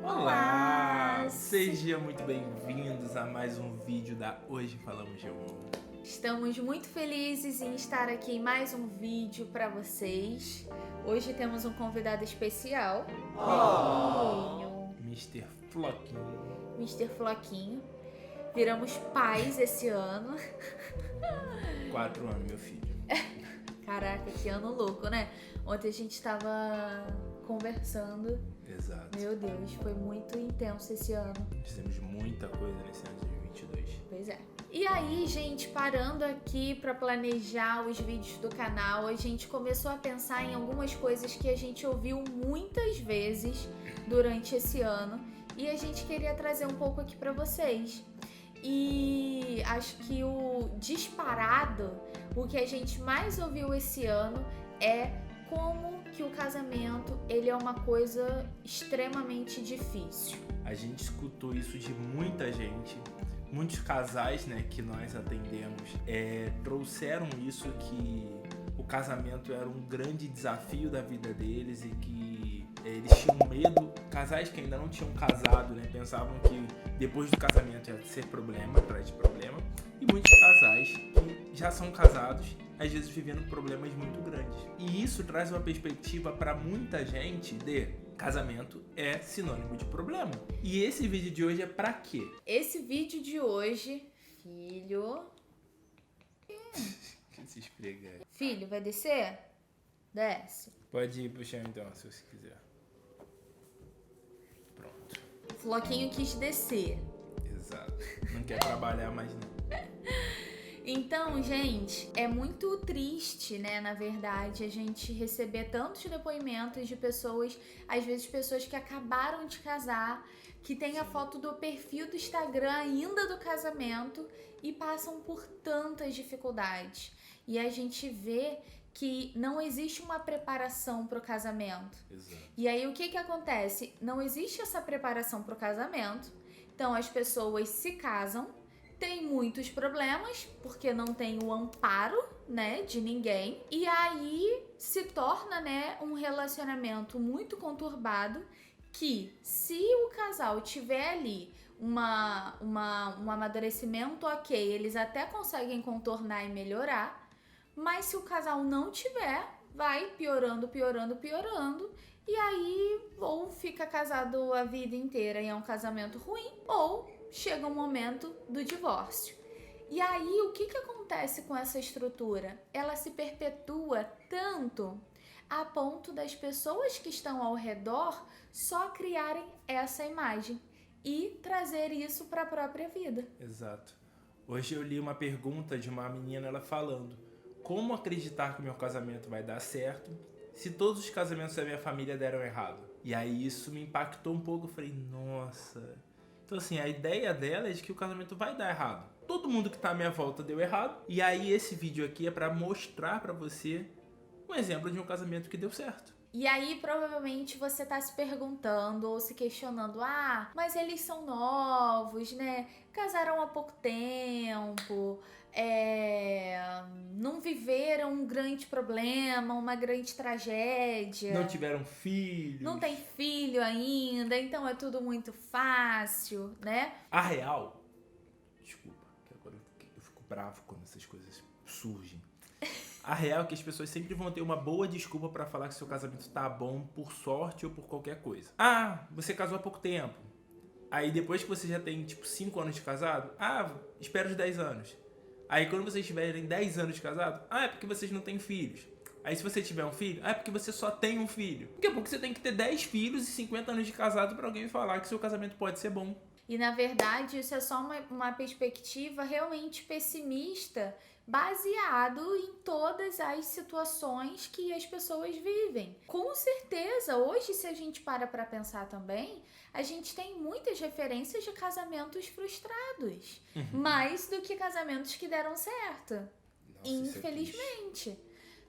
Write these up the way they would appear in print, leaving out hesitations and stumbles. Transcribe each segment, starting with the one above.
Olá! Sim. Sejam muito bem-vindos a mais um vídeo da Hoje Falamos de Amor. Estamos muito felizes em estar aqui em mais um vídeo para vocês. Hoje temos um convidado especial, Mr. Floquinho. Mr. Floquinho. Viramos pais esse ano. 4 anos, meu filho. Caraca, que ano louco, né? Ontem a gente tava conversando. Exato. Meu Deus, foi muito intenso esse ano. Fizemos muita coisa nesse ano de 2022. Pois é. E aí, gente, parando aqui pra planejar os vídeos do canal, a gente começou a pensar em algumas coisas que a gente ouviu muitas vezes durante esse ano e a gente queria trazer um pouco aqui pra vocês. E acho que o disparado, o que a gente mais ouviu esse ano é como que o casamento, ele é uma coisa extremamente difícil. A gente escutou isso de muita gente. Muitos casais, né, que nós atendemos trouxeram isso, que o casamento era um grande desafio da vida deles e que eles tinham medo. Casais que ainda não tinham casado, né, pensavam que depois do casamento ia ser problema, atrás de problema. E muitos casais que já são casados, às vezes vivendo problemas muito grandes. E isso traz uma perspectiva para muita gente de casamento é sinônimo de problema. E esse vídeo de hoje é pra quê? Esse vídeo de hoje, filho... Que se esfrega. Filho, vai descer? Desce. Pode ir pro chão então, se você quiser. Pronto. O Floquinho quis descer. Exato. Não quer trabalhar mais não. Então, gente, é muito triste, né, na verdade, a gente receber tantos depoimentos de pessoas, às vezes pessoas que acabaram de casar, que tem a foto do perfil do Instagram ainda do casamento e passam por tantas dificuldades. E a gente vê que não existe uma preparação para o casamento. Exato. E aí o que acontece? Não existe essa preparação para o casamento, então as pessoas se casam, tem muitos problemas, porque não tem o amparo, né, de ninguém. E aí se torna, né, um relacionamento muito conturbado que, se o casal tiver ali um amadurecimento ok, eles até conseguem contornar e melhorar. Mas se o casal não tiver, vai piorando, piorando, piorando. E aí ou fica casado a vida inteira e é um casamento ruim, ou chega um momento do divórcio. E aí, o que acontece com essa estrutura? Ela se perpetua tanto a ponto das pessoas que estão ao redor só criarem essa imagem e trazer isso para a própria vida. Exato. Hoje eu li uma pergunta de uma menina, ela falando: como acreditar que o meu casamento vai dar certo se todos os casamentos da minha família deram errado? E aí isso me impactou um pouco. Eu falei, nossa... Então assim, a ideia dela é de que o casamento vai dar errado. Todo mundo que tá à minha volta deu errado. E aí esse vídeo aqui é pra mostrar pra você um exemplo de um casamento que deu certo. E aí provavelmente você tá se perguntando ou se questionando: ah, mas eles são novos, né? Casaram há pouco tempo, não viveram um grande problema, uma grande tragédia. Não tiveram filhos. Não tem filho ainda, então é tudo muito fácil, né? A real... Desculpa, que agora eu fico bravo quando essas coisas surgem. A real é que as pessoas sempre vão ter uma boa desculpa pra falar que seu casamento tá bom por sorte ou por qualquer coisa. Ah, você casou há pouco tempo. Aí depois que você já tem, 5 anos de casado, espera os 10 anos. Aí quando vocês tiverem 10 anos de casado, é porque vocês não têm filhos. Aí se você tiver um filho, é porque você só tem um filho. Daqui a pouco você tem que ter 10 filhos e 50 anos de casado pra alguém falar que seu casamento pode ser bom. E na verdade isso é só uma perspectiva realmente pessimista, baseado em todas as situações que as pessoas vivem. Com certeza, hoje, se a gente para pensar também, a gente tem muitas referências de casamentos frustrados, mais do que casamentos que deram certo. Nossa, infelizmente.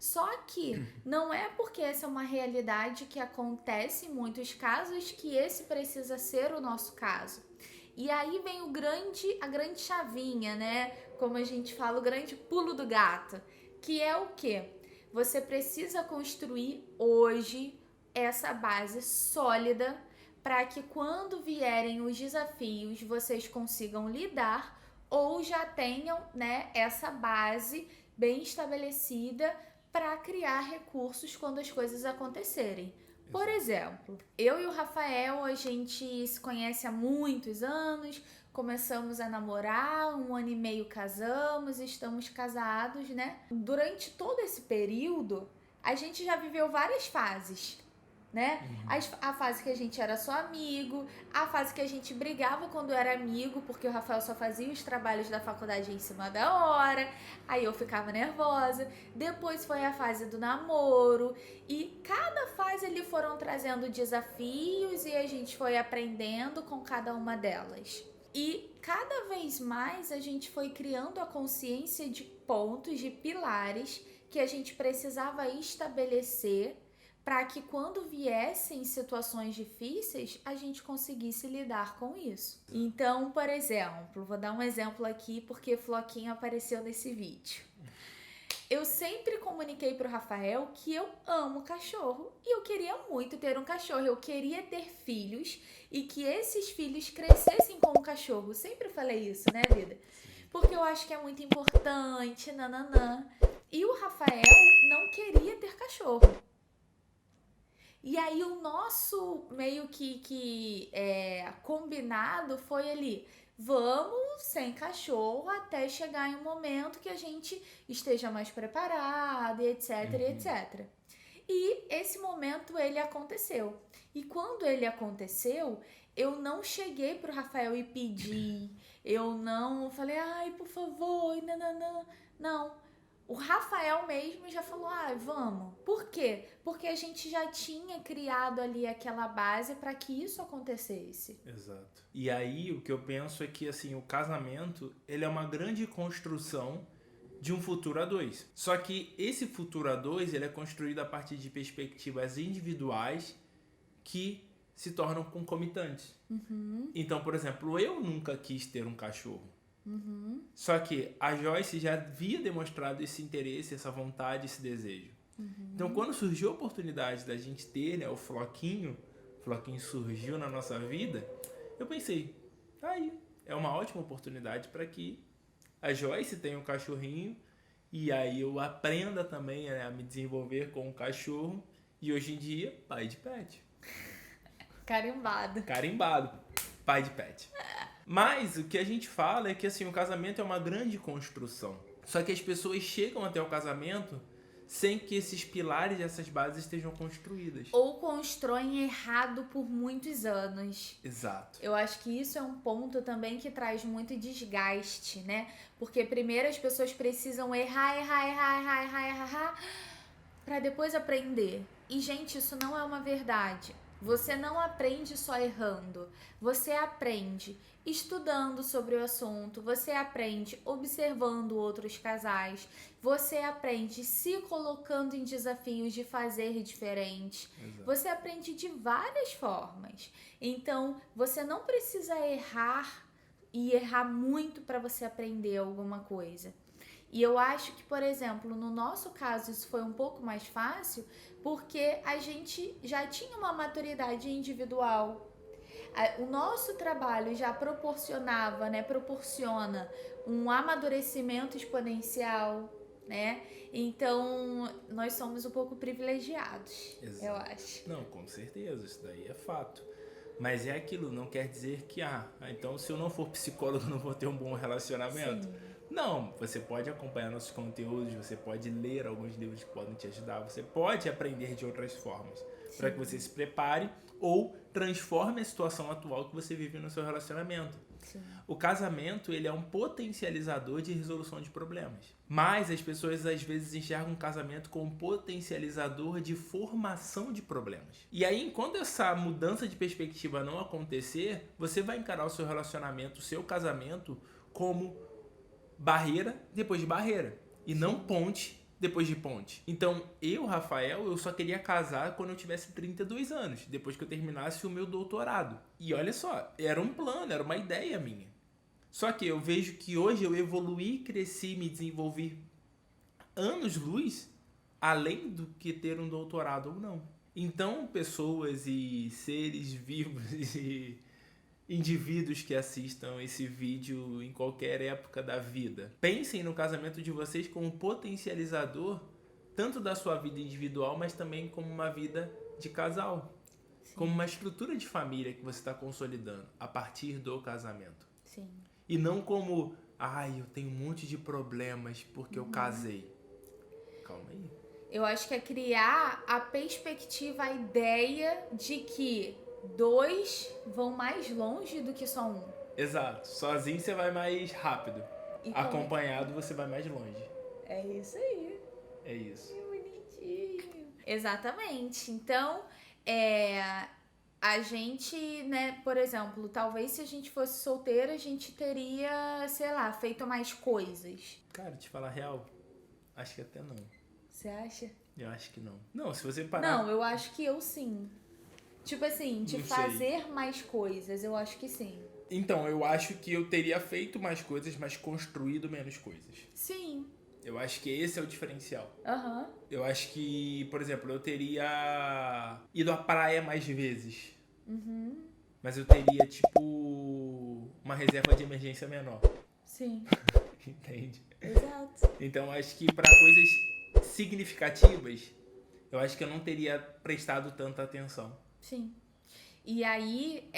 Só que não é porque essa é uma realidade que acontece em muitos casos que esse precisa ser o nosso caso. E aí vem a grande chavinha, né? Como a gente fala, o grande pulo do gato, que é o quê? Você precisa construir hoje essa base sólida para que quando vierem os desafios vocês consigam lidar ou já tenham, né, essa base bem estabelecida para criar recursos quando as coisas acontecerem. Por exemplo, eu e o Rafael, a gente se conhece há muitos anos, começamos a namorar, 1 ano e meio casamos, estamos casados, né? Durante todo esse período, a gente já viveu várias fases, né? A fase que a gente era só amigo, a fase que a gente brigava quando era amigo, porque o Rafael só fazia os trabalhos da faculdade em cima da hora, aí eu ficava nervosa. Depois foi a fase do namoro, e cada fase eles foram trazendo desafios e a gente foi aprendendo com cada uma delas. E cada vez mais a gente foi criando a consciência de pontos, de pilares que a gente precisava estabelecer para que quando viessem situações difíceis, a gente conseguisse lidar com isso. Então, por exemplo, vou dar um exemplo aqui porque Floquinho apareceu nesse vídeo. Eu sempre comuniquei pro Rafael que eu amo cachorro e eu queria muito ter um cachorro. Eu queria ter filhos e que esses filhos crescessem com um cachorro. Sempre falei isso, né, vida? Porque eu acho que é muito importante, nananã. E o Rafael não queria ter cachorro. E aí o nosso meio que combinado foi ali, vamos sem cachorro até chegar em um momento que a gente esteja mais preparado, etc, etc. E esse momento ele aconteceu. E quando ele aconteceu, eu não cheguei pro Rafael e pedi, eu não falei, ai, por favor, nananã. Não. O Rafael mesmo já falou, vamos. Por quê? Porque a gente já tinha criado ali aquela base para que isso acontecesse. Exato. E aí o que eu penso é que assim, o casamento ele é uma grande construção de um futuro a dois. Só que esse futuro a dois ele é construído a partir de perspectivas individuais que se tornam concomitantes. Então, por exemplo, eu nunca quis ter um cachorro. Só que a Joyce já havia demonstrado esse interesse, essa vontade, esse desejo. Então, quando surgiu a oportunidade da gente ter, né, o Floquinho surgiu na nossa vida, eu pensei, tá aí, é uma ótima oportunidade para que a Joyce tenha um cachorrinho e aí eu aprenda também, né, a me desenvolver com o cachorro e hoje em dia, pai de pet. Carimbado, pai de pet. Mas o que a gente fala é que assim, o casamento é uma grande construção. Só que as pessoas chegam até o casamento sem que esses pilares e essas bases estejam construídas. Ou constroem errado por muitos anos. Exato. Eu acho que isso é um ponto também que traz muito desgaste, né? Porque primeiro as pessoas precisam errar, para depois aprender. E, gente, isso não é uma verdade. Você não aprende só errando. Você aprende estudando sobre o assunto, você aprende observando outros casais, você aprende se colocando em desafios de fazer diferente. Exato. Você aprende de várias formas. Então, você não precisa errar e errar muito para você aprender alguma coisa. E eu acho que, por exemplo, no nosso caso isso foi um pouco mais fácil porque a gente já tinha uma maturidade individual. O nosso trabalho já proporciona um amadurecimento exponencial, né? Então, nós somos um pouco privilegiados, exato, eu acho. Não, com certeza, isso daí é fato. Mas é aquilo, não quer dizer que, então se eu não for psicólogo, eu não vou ter um bom relacionamento. Sim. Não, você pode acompanhar nossos conteúdos, você pode ler alguns livros que podem te ajudar, você pode aprender de outras formas para que você se prepare ou transforme a situação atual que você vive no seu relacionamento. Sim. O casamento, ele é um potencializador de resolução de problemas. Mas as pessoas às vezes enxergam o casamento como um potencializador de formação de problemas. E aí, enquanto essa mudança de perspectiva não acontecer, você vai encarar o seu relacionamento, o seu casamento, como barreira depois de barreira. E não ponte depois de ponte. Então, Rafael, eu só queria casar quando eu tivesse 32 anos, depois que eu terminasse o meu doutorado. E olha só, era um plano, era uma ideia minha. Só que eu vejo que hoje eu evoluí, cresci, me desenvolvi anos-luz, além do que ter um doutorado ou não. Então, pessoas e seres vivos e indivíduos que assistam esse vídeo em qualquer época da vida, pensem no casamento de vocês como potencializador tanto da sua vida individual, mas também como uma vida de casal. Sim. Como uma estrutura de família que você está consolidando a partir do casamento. Sim. E não como, eu tenho um monte de problemas porque eu casei. Calma aí. Eu acho que é criar a perspectiva, a ideia de que 2 vão mais longe do que só 1. Exato. Sozinho você vai mais rápido. E acompanhado você vai mais longe. É isso aí. É isso. Que bonitinho. Exatamente. Então, a gente, né, por exemplo, talvez se a gente fosse solteira, a gente teria, sei lá, feito mais coisas. Cara, te falar a real, acho que até não. Você acha? Eu acho que não. Não, se você parar... Não, eu acho que eu sim. Tipo assim, de fazer mais coisas, eu acho que sim. Então, eu acho que eu teria feito mais coisas, mas construído menos coisas. Sim. Eu acho que esse é o diferencial. Aham. Eu acho que, por exemplo, eu teria ido à praia mais vezes. Uhum. Mas eu teria, tipo, uma reserva de emergência menor. Sim. Entende? Exato. Então, acho que para coisas significativas, eu acho que eu não teria prestado tanta atenção. Sim. E aí,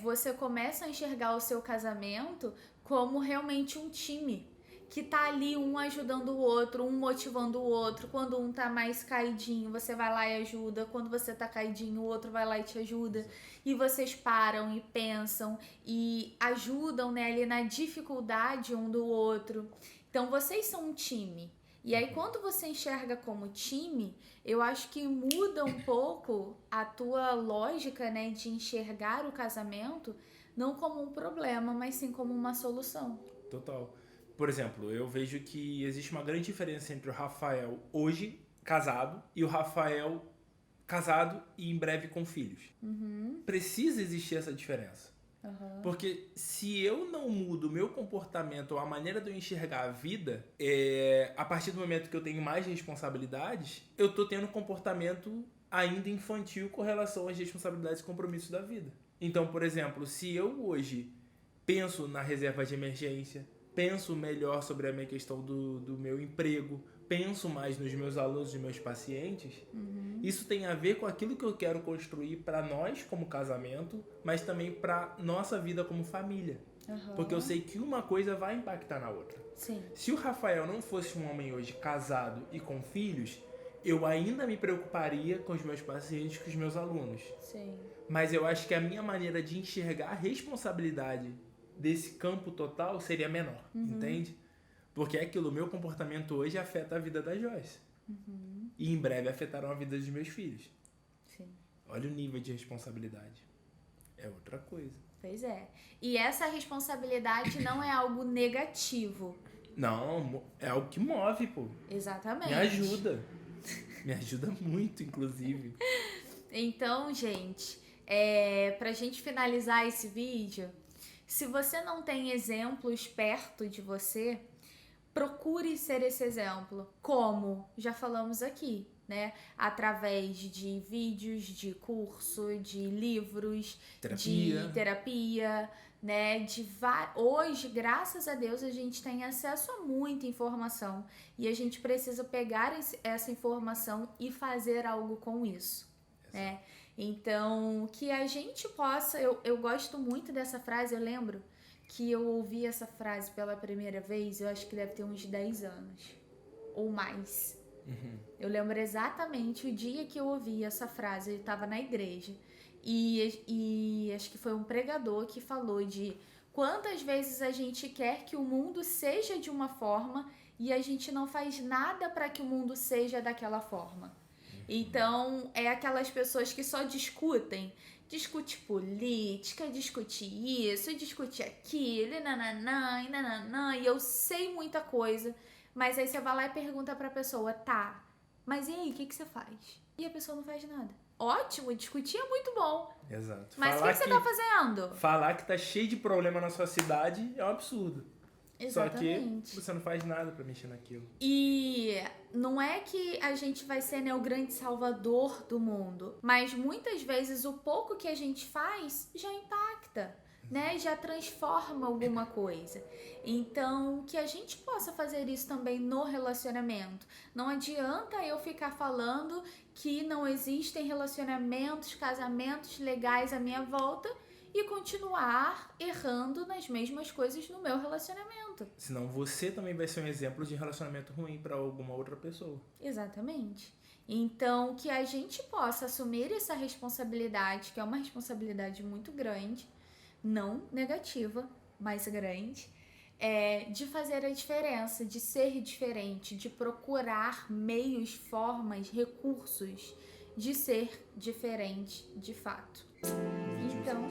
você começa a enxergar o seu casamento como realmente um time. Que tá ali um ajudando o outro, um motivando o outro. Quando um tá mais caidinho, você vai lá e ajuda. Quando você tá caidinho, o outro vai lá e te ajuda. E vocês param e pensam e ajudam, né, ali na dificuldade um do outro. Então, vocês são um time. E aí, quando você enxerga como time, eu acho que muda um pouco a tua lógica, né, de enxergar o casamento não como um problema, mas sim como uma solução. Total. Por exemplo, eu vejo que existe uma grande diferença entre o Rafael hoje casado e o Rafael casado e em breve com filhos. Uhum. Precisa existir essa diferença. Uhum. Porque se eu não mudo o meu comportamento ou a maneira de eu enxergar a vida, a partir do momento que eu tenho mais responsabilidades, eu tô tendo um comportamento ainda infantil com relação às responsabilidades e compromissos da vida. Então, por exemplo, se eu hoje penso na reserva de emergência, penso melhor sobre a minha questão do meu emprego, penso mais nos meus alunos e meus pacientes, isso tem a ver com aquilo que eu quero construir para nós como casamento, mas também para nossa vida como família. Porque eu sei que uma coisa vai impactar na outra. Sim. Se o Rafael não fosse um homem hoje casado e com filhos, eu ainda me preocuparia com os meus pacientes, com os meus alunos. Sim. Mas eu acho que a minha maneira de enxergar a responsabilidade desse campo total seria menor, entende? Porque é aquilo, o meu comportamento hoje afeta a vida da Joyce. E em breve afetarão a vida dos meus filhos. Sim. Olha o nível de responsabilidade. É outra coisa. Pois é. E essa responsabilidade não é algo negativo. Não, é algo que move, pô. Exatamente. Me ajuda. Me ajuda muito, inclusive. Então, gente, pra gente finalizar esse vídeo, se você não tem exemplos perto de você, procure ser esse exemplo. Como já falamos aqui, né? Através de vídeos, de curso, de livros, de terapia, né? Hoje, graças a Deus, a gente tem acesso a muita informação e a gente precisa pegar essa informação e fazer algo com isso, né? Então, que a gente possa... Eu gosto muito dessa frase, eu lembro que eu ouvi essa frase pela primeira vez, eu acho que deve ter uns 10 anos, ou mais. Eu lembro exatamente o dia que eu ouvi essa frase, eu estava na igreja, e acho que foi um pregador que falou de quantas vezes a gente quer que o mundo seja de uma forma e a gente não faz nada para que o mundo seja daquela forma. Então, é aquelas pessoas que só discutem. Discute política, discute isso, discute aquilo, e nananã, e eu sei muita coisa. Mas aí você vai lá e pergunta pra pessoa, tá, mas e aí, o que você faz? E a pessoa não faz nada. Ótimo, discutir é muito bom. Exato. Mas o que você tá fazendo? Falar que tá cheio de problema na sua cidade é um absurdo. Exatamente. Só que você não faz nada pra mexer naquilo. E não é que a gente vai ser, né, o grande salvador do mundo, mas muitas vezes o pouco que a gente faz já impacta, né? Já transforma alguma coisa. Então, que a gente possa fazer isso também no relacionamento. Não adianta eu ficar falando que não existem relacionamentos, casamentos legais à minha volta e continuar errando nas mesmas coisas no meu relacionamento. Senão você também vai ser um exemplo de relacionamento ruim pra alguma outra pessoa. Exatamente. Então, que a gente possa assumir essa responsabilidade, que é uma responsabilidade muito grande, não negativa, mas grande, de fazer a diferença, de ser diferente, de procurar meios, formas, recursos de ser diferente de fato. Então,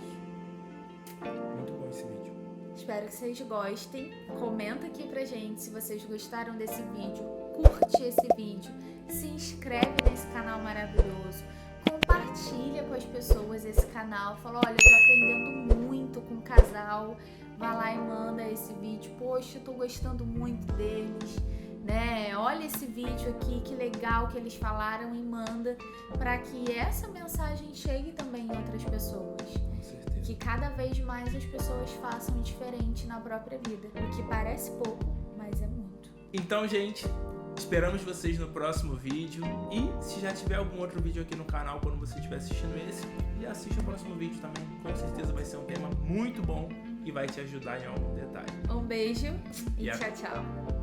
muito bom esse vídeo. Espero que vocês gostem. Comenta aqui pra gente se vocês gostaram desse vídeo. Curte esse vídeo. Se inscreve nesse canal maravilhoso. Compartilha com as pessoas esse canal. Fala, olha, eu tô aprendendo muito com o casal. Vai lá e manda esse vídeo. Poxa, eu tô gostando muito deles, né? Olha esse vídeo aqui, que legal que eles falaram, e manda para que essa mensagem chegue também em outras pessoas. Com certeza. Que cada vez mais as pessoas façam diferente na própria vida. O que parece pouco, mas é muito. Então, gente, esperamos vocês no próximo vídeo. E se já tiver algum outro vídeo aqui no canal, quando você estiver assistindo esse, já assiste o próximo vídeo também. Com certeza vai ser um tema muito bom e vai te ajudar em algum detalhe. Um beijo e Yeah. tchau, tchau.